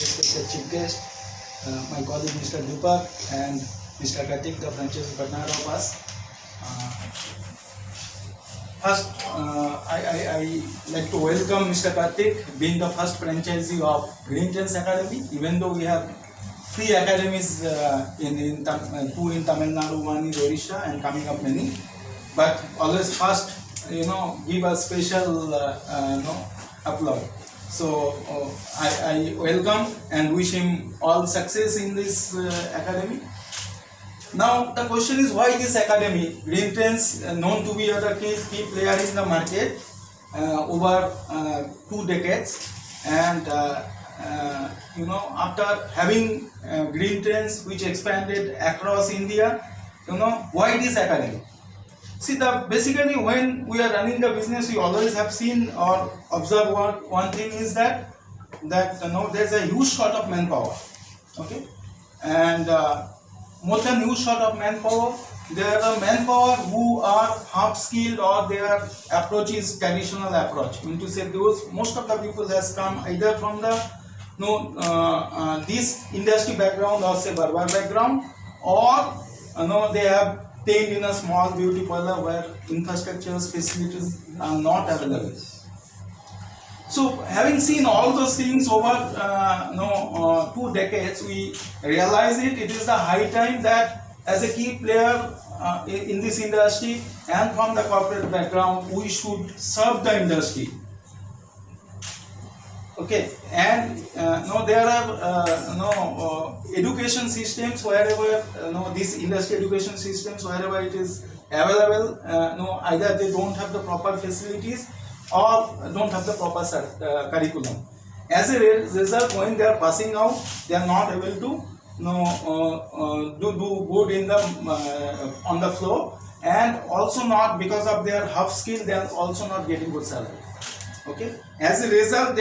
respected chief guest, my colleague Mr. Deepak and Mr. Kartik, the franchise partner of us. First, I like to welcome Mr. Kartik, being the first franchisee of Green Trends Academy. Even though we have 3 academies, two in Tamil Nadu, one in Odisha, and coming up many. But always first, give a special, applaud. So I welcome and wish him all success in this academy. Now the question is, why this academy? Green Trends, known to be a key player in the market over 2 decades, and after having Green Trends which expanded across India, why this academy? See, basically when we are running the business, we always have seen or observed one thing is that there's a huge short of manpower. Okay, and more than huge short of manpower, there are manpower who are half skilled or their approach is traditional approach. Mean to say, most of the people has come either from the this industry background or say barber background, or they have stayed in a small beauty parlor where infrastructures, facilities are not available. So having seen all those things over 2 decades, we realize it is the high time that as a key player in this industry and from the corporate background, we should serve the industry. Okay, and there are education systems wherever these industry education systems wherever it is available, either they don't have the proper facilities or don't have the proper curriculum. As a result, when they are passing out, they are not able to do good in the on the floor, and also not because of their half skill, they are also not getting good salary. Okay, as a result,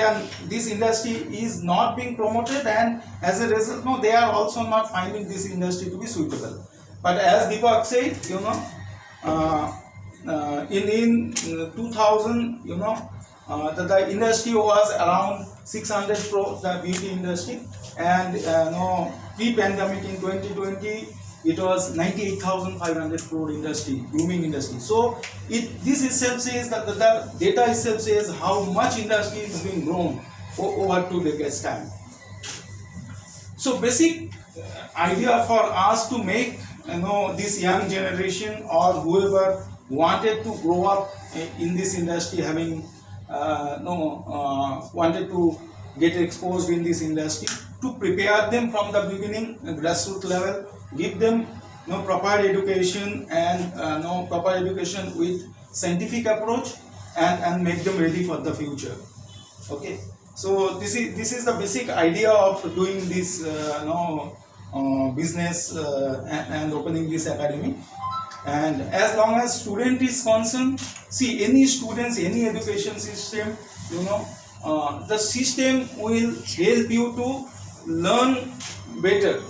this industry is not being promoted, and as a result, they are also not finding this industry to be suitable. But as Deepak said, in 2000, the industry was around 600 crore, the beauty industry, and pre-pandemic in 2020, it was 98,500 crore industry, grooming industry. So this itself says that the data itself says how much industry is being grown over 2 decades time. So basic idea for us to make this young generation or whoever wanted to grow up in this industry, having wanted to get exposed in this industry, to prepare them from the beginning, grassroots level, give them proper education and proper education with scientific approach, and make them ready for the future. Okay, so this is the basic idea of doing this business and opening this academy. And as long as student is concerned, see, any students, any education system, the system will help you to learn better,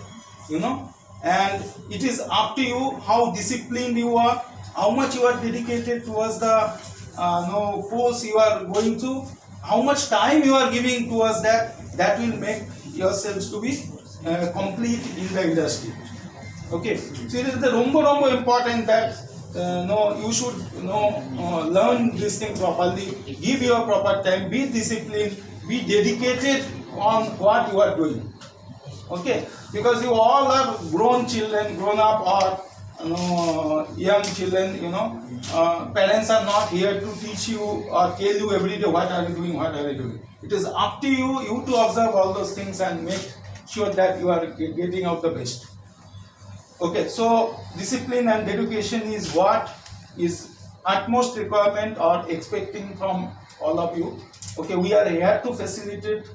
and it is up to you how disciplined you are, how much you are dedicated towards the course you are going to, how much time you are giving towards that will make yourselves to be complete in the industry. Okay, so it is the rombo important that you should learn this thing properly, give your proper time, be disciplined, be dedicated on what you are doing. Okay, because you all are grown children, grown up, or young children. Parents are not here to teach you or tell you every day what are you doing, what are you doing. It is up to you to observe all those things and make sure that you are getting out the best. Okay, so discipline and dedication is what is utmost requirement or expecting from all of you. Okay, we are here to facilitate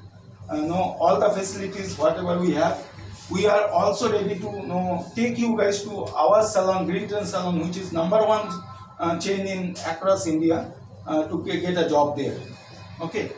all the facilities whatever we have. We are also ready to take you guys to our salon, Green Trends Salon, which is #1 chain in across India, to get a job there. Okay,